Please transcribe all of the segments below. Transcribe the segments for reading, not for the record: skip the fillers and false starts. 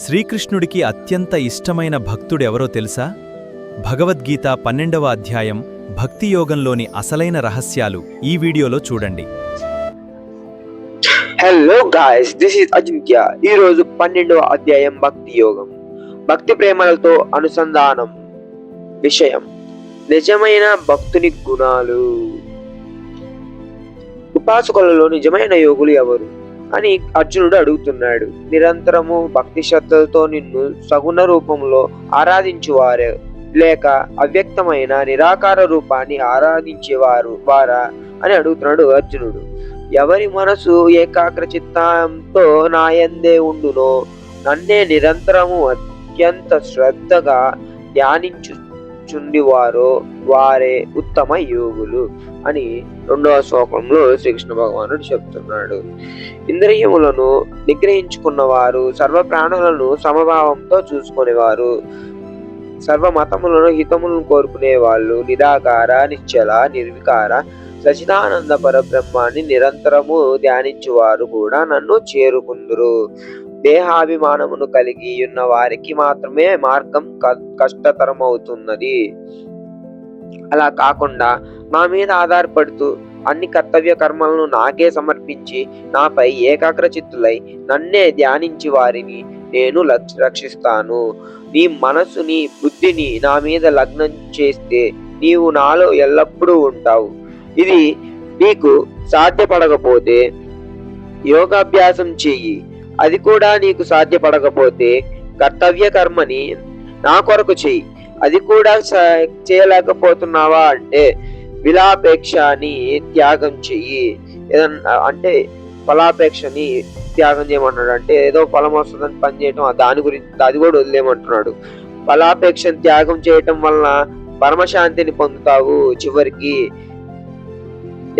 శ్రీకృష్ణుడికి అత్యంత ఇష్టమైన భక్తుడెవరో తెలుసా? భగవద్గీత 12వ అధ్యాయం భక్తియోగంలోని అసలైన రహస్యాలు ఈ వీడియోలో చూడండి. Hello guys, this is Ajinkya. ఈ రోజు 12వ అధ్యాయం భక్తి యోగం, భక్తి ప్రేమలతో అనుసంధానం. విషయం: నిజమైన భక్తుని గుణాలు. ఉపాసకులలో నిజమైన యోగులు ఎవరు అని అర్జునుడు అడుగుతున్నాడు. నిరంతరము భక్తి శ్రద్ధలతో నిన్ను సగుణ రూపంలో ఆరాధించువారే, లేక అవ్యక్తమైన నిరాకార రూపాన్ని ఆరాధించేవారు వారా అని అడుగుతున్నాడు అర్జునుడు. ఎవరి మనసు ఏకాగ్ర చిత్తంతో నాయందే ఉండునో, నన్నే నిరంతరము అత్యంత శ్రద్ధగా ధ్యానించుచుండివారో వారే ఉత్తమ యోగులు అని 2వ శ్లోకంలో శ్రీకృష్ణ భగవానుడు చెప్తున్నాడు. ఇంద్రియములను నిగ్రహించుకున్నవారు, సర్వ ప్రాణులను సమభావంతో చూసుకునేవారు, సర్వ మతములను హితములను కోరుకునే వాళ్ళు, నిరాకార నిశ్చల నిర్వికార సచిదానంద పరబ్రహ్మాన్ని నిరంతరము ధ్యానించువారు కూడా నన్ను చేరుకుందురు. దేహాభిమానమును కలిగి ఉన్న వారికి మాత్రమే మార్గం కష్టతరమవుతున్నది. అలా కాకుండా నా మీద ఆధారపడుతూ అన్ని కర్తవ్య కర్మలను నాకే సమర్పించి నాపై ఏకాగ్ర చిత్తులై నన్నే ధ్యానించి వారిని నేను రక్షిస్తాను. నీ మనసుని బుద్ధిని నా మీద లగ్నం చేస్తే నీవు నాలో ఎల్లప్పుడూ ఉంటావు. ఇది నీకు సాధ్యపడకపోతే యోగాభ్యాసం చెయ్యి. అది కూడా నీకు సాధ్యపడకపోతే కర్తవ్య కర్మని నా కొరకు చెయ్యి. అది కూడా చేయలేకపోతున్నావా అంటే విలాపేక్షని త్యాగం చెయ్యి. ఏదన్నా అంటే ఫలాపేక్షని త్యాగం చేయమంటున్నాడు. అంటే ఏదో ఫలం వస్తుందని పని చేయటం, దాని గురించి అది కూడా వదిలేయమంటున్నాడు. ఫలాపేక్షను త్యాగం చేయటం వలన పరమశాంతిని పొందుతావు. చివరికి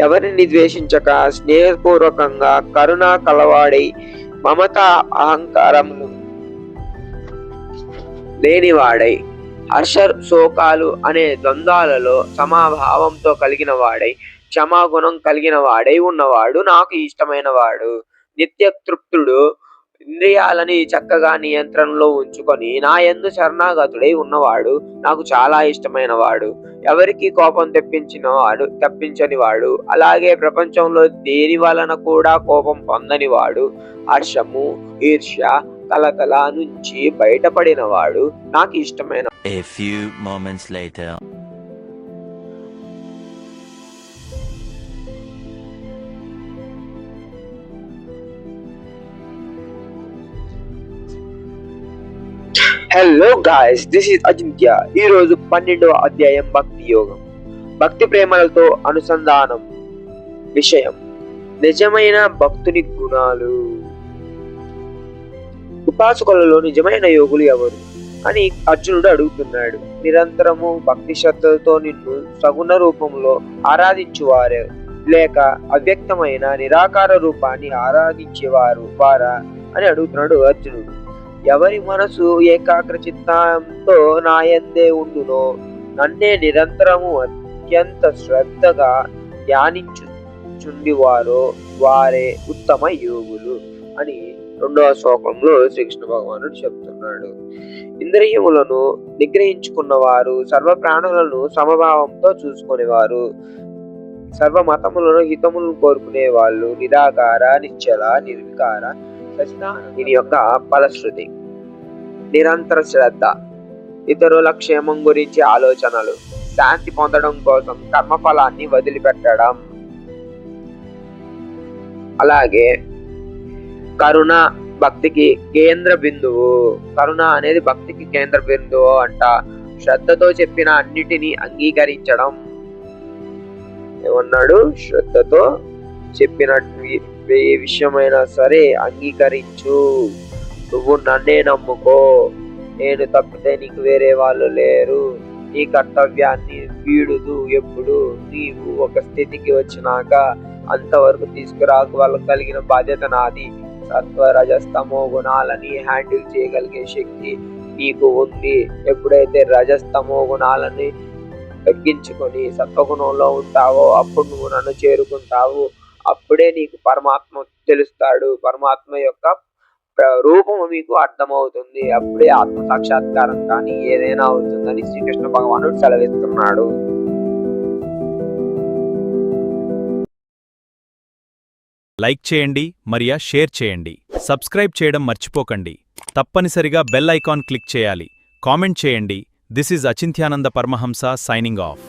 ఎవరిని ద్వేషించక స్నేహపూర్వకంగా కరుణ కలవాడై మమత అహంకారములు లేనివాడై హర్ష శోకాలు అనే ద్వంద్వాలలో సమాభావంతో కలిగిన వాడై క్షమాగుణం కలిగిన వాడై ఉన్నవాడు నాకు ఇష్టమైన వాడు. నిత్య తృప్తుడు, ఇంద్రియాలని చక్కగా నియంత్రణలో ఉంచుకొని నా యందు శరణాగతుడై ఉన్నవాడు నాకు చాలా ఇష్టమైన వాడు. ఎవరికి కోపం తెప్పించని వాడు, అలాగే ప్రపంచంలో దేని వలన కూడా కోపం పొందని వాడు, హర్షము ఈర్ష్య కలతల నుంచి బయటపడిన వాడు నాకు ఇష్టమైన. A few moments later. Hello guys, this is Ajinkya. ఈ రోజు 12వ అధ్యాయం భక్తి యోగం, భక్తి ప్రేమలతో అనుసంధానం. విషయం: నిజమైన భక్తుని గుణాలు. ఉపాసకులలో నిజమైన యోగులు ఎవరు అని అర్జునుడు అడుగుతున్నాడు. నిరంతరము భక్తి శ్రద్ధలతో నిన్ను సగుణ రూపంలో ఆరాధించువారే, లేక అవ్యక్తమైన నిరాకార రూపాన్ని ఆరాధించేవారు వారా అని అడుగుతున్నాడు అర్జునుడు. ఎవరి మనసు ఏకాగ్ర చిత్తంతో నాయందే ఉండునో, నన్నే నిరంతరము అత్యంత శ్రద్ధగా ధ్యానించుచుండివారో వారే ఉత్తమ యోగులు అని 2వ శ్లోకంలో శ్రీకృష్ణ భగవానుడు చెప్తున్నాడు. ఇంద్రియములను నిగ్రహించుకున్నవారు, సర్వ ప్రాణులను సమభావంతో చూసుకునేవారు, సర్వ మతములను హితములను కోరుకునే వాళ్ళు, నిరాకార నిశ్చల నిర్వికార సచిదానంద. దీని యొక్క ఫలశ్రుతి: నిరంతర శ్రద్ధ, ఇతరుల క్షేమం గురించి ఆలోచనలు, శాంతి పొందడం కోసం కర్మఫలాన్ని వదిలిపెట్టడం. అలాగే కరుణ భక్తికి కేంద్ర బిందువు. కరుణ అనేది భక్తికి కేంద్ర బిందువు అంట. శ్రద్ధతో చెప్పిన అన్నిటినీ అంగీకరించడం. ఏమన్నాడు? శ్రద్ధతో చెప్పిన ఏ విషయమైనా సరే అంగీకరించు. నువ్వు నన్నే నమ్ముకో, నేను తప్పితే నీకు వేరే వాళ్ళు లేరు. నీ కర్తవ్యాన్ని వీడుదు. ఎప్పుడు నీవు ఒక స్థితికి వచ్చినాక అంతవరకు తీసుకురాగలిగిన బాధ్యత నాది. సత్వ రజస్తమో గుణాలని హ్యాండిల్ చేయగలిగే శక్తి నీకు ఉంది. ఎప్పుడైతే రజస్తమో గుణాలని తగ్గించుకొని సత్వగుణంలో ఉంటావో అప్పుడు నువ్వు నన్ను చేరుకుంటావు. అప్పుడే నీకు పరమాత్మ తెలుస్తాడు. పరమాత్మ యొక్క రూపము మీకు అర్థమవుతుంది. అప్పుడే ఆత్మ సాక్షాత్కారం కానీ ఏదైనా అవుతుందని శ్రీకృష్ణ భగవానుడు సెలవిస్తున్నాడు. లైక్ చేయండి మరియు షేర్ చేయండి. సబ్స్క్రైబ్ చేయడం మర్చిపోకండి. తప్పనిసరిగా బెల్ ఐకాన్ క్లిక్ చేయాలి. కామెంట్ చేయండి. This is Achintyananda Paramahamsa signing of.